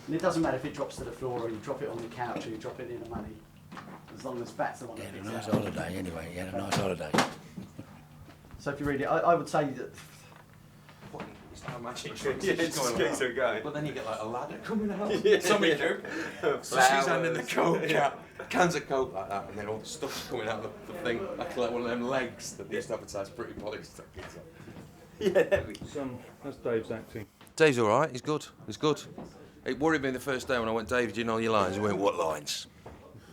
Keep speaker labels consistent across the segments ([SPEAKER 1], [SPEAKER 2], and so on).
[SPEAKER 1] And it doesn't matter if it drops to the floor or you drop it on the couch or you drop it in the money, as long as that's the one that
[SPEAKER 2] He had a
[SPEAKER 1] picks
[SPEAKER 2] nice
[SPEAKER 1] it up.
[SPEAKER 2] holiday anyway, he had a nice holiday.
[SPEAKER 1] So if you read it, I would say that...
[SPEAKER 3] It's not a magic trick. Yeah, it's just going. But then you get like a ladder coming out.
[SPEAKER 4] Yeah.
[SPEAKER 3] Somebody joking. So she's handing the coke out, cans of coke like that, and then all the stuff's coming out of the thing, like one of them legs that they used to advertise pretty polished.
[SPEAKER 4] Yeah.
[SPEAKER 5] That's Dave's acting.
[SPEAKER 3] Dave's all right. He's good. He's good. It worried me the first day when I went, Dave, do you know your lines? He went, what lines?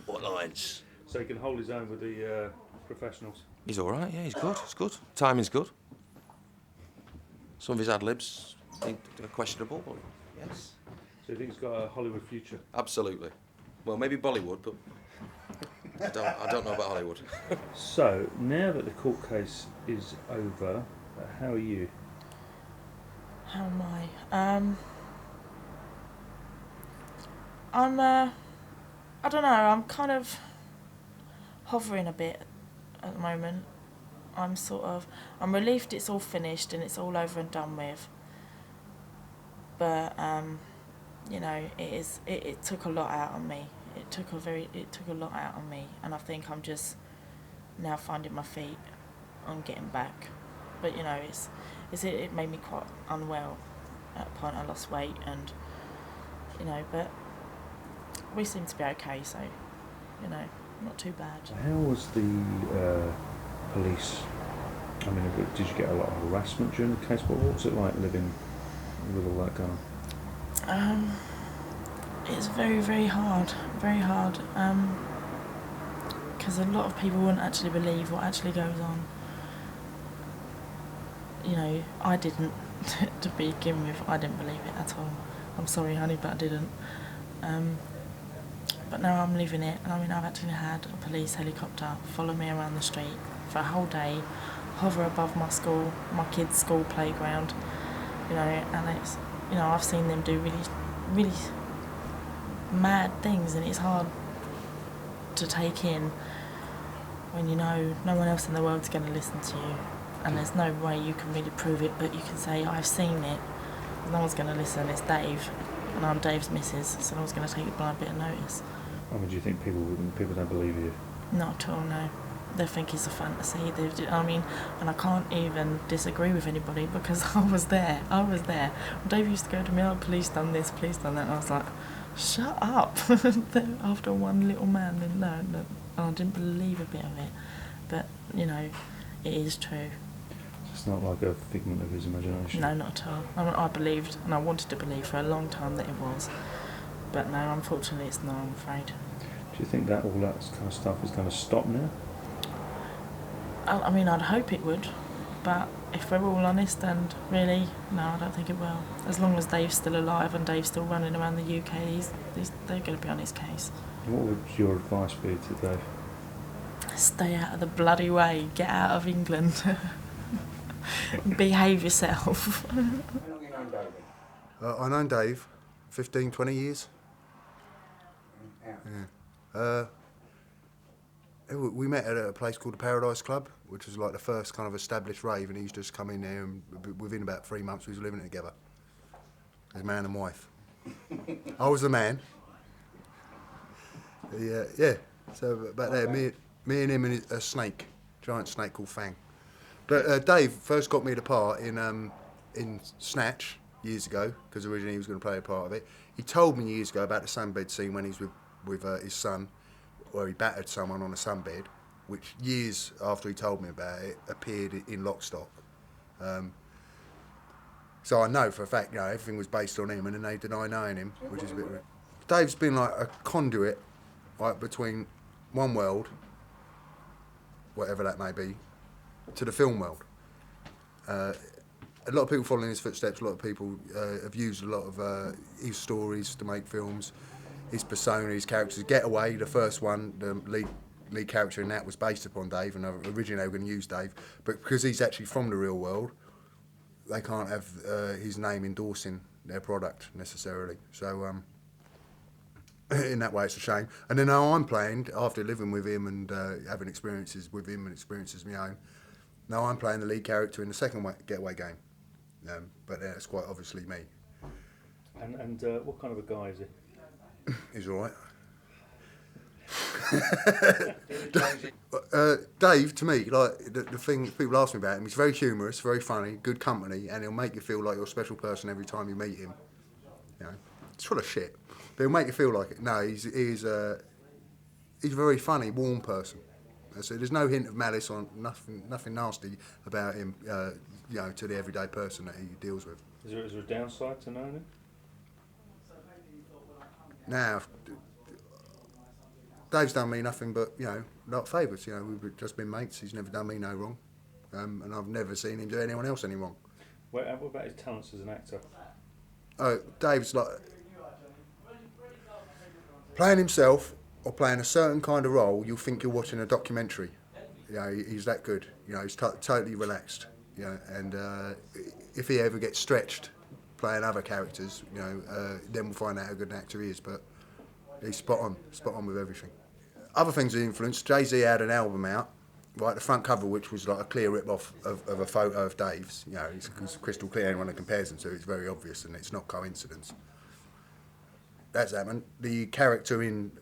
[SPEAKER 3] What lines?
[SPEAKER 5] So he can hold his own with the professionals.
[SPEAKER 3] He's all right. Yeah, he's good. He's good. Timing's good. Some of his ad-libs are questionable, but yes.
[SPEAKER 5] So you think he's got a Hollywood future?
[SPEAKER 3] Absolutely. Well, maybe Bollywood, but I don't know about Hollywood.
[SPEAKER 5] So, now that the court case is over, how are you?
[SPEAKER 6] How am I? I don't know, I'm kind of hovering a bit at the moment. I'm relieved it's all finished and it's all over and done with. But, you know, it took a lot out on me. It took a lot out on me, and I think I'm just now finding my feet on getting back. But, you know, it made me quite unwell. At a point I lost weight and, you know, but we seem to be okay, so, you know, not too bad.
[SPEAKER 5] How was the police? I mean, did you get a lot of harassment during the case? What was it like living with all that going on?
[SPEAKER 6] It's very, very hard, because a lot of people wouldn't actually believe what actually goes on. You know, I didn't, to begin with, I didn't believe it at all. I'm sorry, honey, but I didn't. But now I'm living it, and I mean, I've actually had a police helicopter follow me around the street for a whole day, hover above my school, my kids' school playground, you know, and it's, you know, I've seen them do really, really mad things, and it's hard to take in when you know no one else in the world's going to listen to you, and there's no way you can really prove it, but you can say, I've seen it, no one's going to listen, it's Dave, and I'm Dave's missus, so no one's going to take a blind bit of notice.
[SPEAKER 5] I mean, do you think people don't believe you?
[SPEAKER 6] Not at all, no. They think it's a fantasy. I mean, and I can't even disagree with anybody because I was there. Dave used to go to me, oh, police done this, police done that, and I was like, shut up. After one little man, then no, and I didn't believe a bit of it. But, you know, it is true.
[SPEAKER 5] It's not like a figment of his imagination?
[SPEAKER 6] No, not at all. I mean, I believed, and I wanted to believe for a long time that it was. But no, unfortunately it's not, I'm afraid.
[SPEAKER 5] Do you think that all that kind of stuff is going to stop now?
[SPEAKER 6] I mean, I'd hope it would, but if we're all honest, and really, no, I don't think it will. As long as Dave's still alive and Dave's still running around the UK, they're going to be on his case.
[SPEAKER 5] What would your advice be to Dave?
[SPEAKER 6] Stay out of the bloody way, get out of England, behave yourself.
[SPEAKER 4] How long have you known David?
[SPEAKER 7] I've known Dave 15, 20 years. Yeah. We met at a place called the Paradise Club, which was like the first kind of established rave, and he's just come in there, and within about 3 months we was living together as man and wife. I was the man. Yeah. So about there, me and him and a snake, giant snake called Fang. But Dave first got me the part in Snatch years ago, because originally he was going to play a part of it. He told me years ago about the sunbed scene when he's with his son, where he battered someone on a sunbed, which years after he told me about it appeared in Lock Stock. So I know for a fact, you know, everything was based on him, and then they deny knowing him, which is a bit weird. Dave's been like a conduit, like between one world, whatever that may be, to the film world. A lot of people follow in his footsteps. A lot of people have used a lot of his stories to make films. His persona, his characters. Getaway, the first one, the lead character in that was based upon Dave, and originally they were going to use Dave, but because he's actually from the real world, they can't have his name endorsing their product necessarily. So in that way, it's a shame. And then now I'm playing, after living with him and having experiences with him and experiences of my own, now I'm playing the lead character in the second Getaway game. But it's quite obviously me.
[SPEAKER 5] And what kind of a guy is he?
[SPEAKER 7] He's all right. Dave, to me, like the thing people ask me about him, he's very humorous, very funny, good company, and he'll make you feel like you're a special person every time you meet him. You know, it's full of shit, but he'll make you feel like it. No, he's a very funny, warm person. So there's no hint of malice or nothing nasty about him. You know, to the everyday person that he deals with.
[SPEAKER 5] Is there a downside to knowing him?
[SPEAKER 7] Now, Dave's done me nothing but, you know, not favours. You know, we've just been mates. He's never done me no wrong, and I've never seen him do anyone else any wrong.
[SPEAKER 5] What about his talents as an actor?
[SPEAKER 7] Dave's like playing himself or playing a certain kind of role. You'll think you're watching a documentary. You know, he's that good. You know, he's totally relaxed. You know, and if he ever gets stretched playing other characters, you know, then we'll find out how good an actor he is. But he's spot on with everything. Other things that influenced, Jay-Z had an album out, right, the front cover which was like a clear rip-off of a photo of Dave's. You know, it's crystal clear. Anyone that compares them to, it's very obvious, and it's not coincidence. That's happened. The character in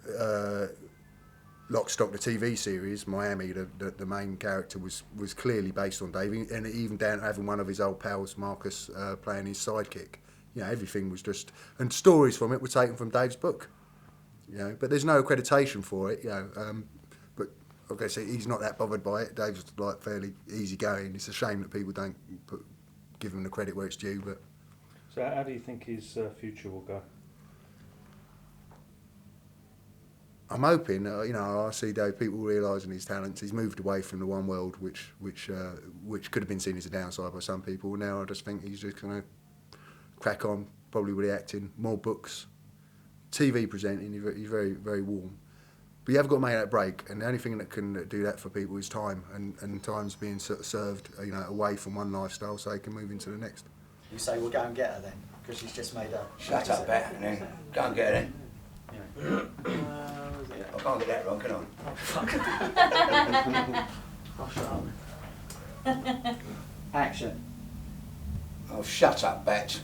[SPEAKER 7] Lock, Stock, the TV series, Miami, the main character was clearly based on Dave, and even down to having one of his old pals, Marcus, playing his sidekick. You know, everything was just, and stories from it were taken from Dave's book. You know, but there's no accreditation for it. You know, but like I say, he's not that bothered by it. Dave's like fairly easygoing. It's a shame that people don't give him the credit where it's due. But
[SPEAKER 5] so, how do you think his future will go?
[SPEAKER 7] I'm hoping, you know, I see Dave, people realising his talents. He's moved away from the one world, which could have been seen as a downside by some people. Now I just think he's just going to crack on, probably with the acting, more books, TV presenting. He's very, very warm. But you have got to make that break, and the only thing that can do that for people is time, and time's being sort of served, you know, away from one lifestyle so they can move into the next.
[SPEAKER 1] You say we'll go and get her then, because she's just made a...
[SPEAKER 2] Shut up, Bat, and then go and get her then. I can't get that wrong, can I?
[SPEAKER 1] Oh, fuck. Oh, shut up. Action.
[SPEAKER 2] Oh, shut up, Bat.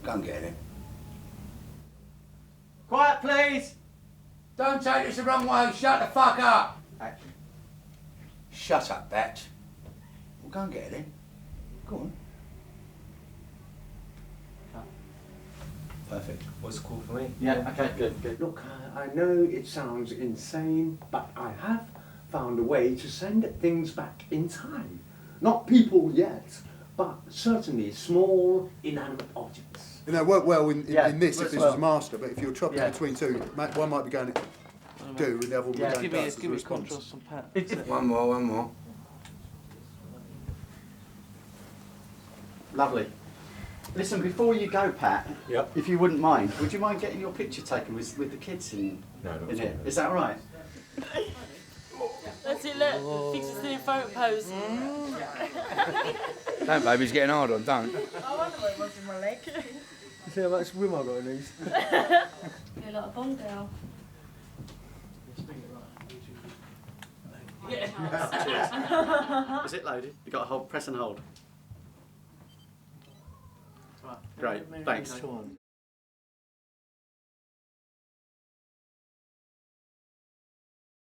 [SPEAKER 2] Go and get her then.
[SPEAKER 1] Quiet, please!
[SPEAKER 2] Don't take this the wrong way, shut the fuck up!
[SPEAKER 1] Action.
[SPEAKER 2] Shut up, Bat. Well, go and get her then. Go on. Perfect.
[SPEAKER 8] What's cool for me?
[SPEAKER 1] Yeah, okay, good.
[SPEAKER 8] Look, I know it sounds insane, but I have found a way to send things back in time. Not people yet, but certainly small inanimate objects.
[SPEAKER 7] You know, work well in this if
[SPEAKER 1] works
[SPEAKER 7] this
[SPEAKER 1] well.
[SPEAKER 7] was master, but if you're chopping
[SPEAKER 1] Yeah.
[SPEAKER 7] between two, one might be going do and the other one
[SPEAKER 1] Yeah,
[SPEAKER 7] will be going does as a
[SPEAKER 6] Give me a
[SPEAKER 7] response.
[SPEAKER 6] contrast from Pat.
[SPEAKER 2] One more.
[SPEAKER 1] Lovely. Listen, before you go, Pat,
[SPEAKER 3] Yep.
[SPEAKER 1] if you wouldn't mind, would you mind getting your picture taken with the kids in here? Is that all right?
[SPEAKER 6] That's it, look. Fix it in a photo pose.
[SPEAKER 2] Don't, baby, he's getting hard on, don't.
[SPEAKER 6] I wonder what it was in my leg.
[SPEAKER 8] You see how much room I've got in these?
[SPEAKER 9] You're like a Bond girl.
[SPEAKER 1] Is it loaded? You got to hold, press and hold. Great, thanks.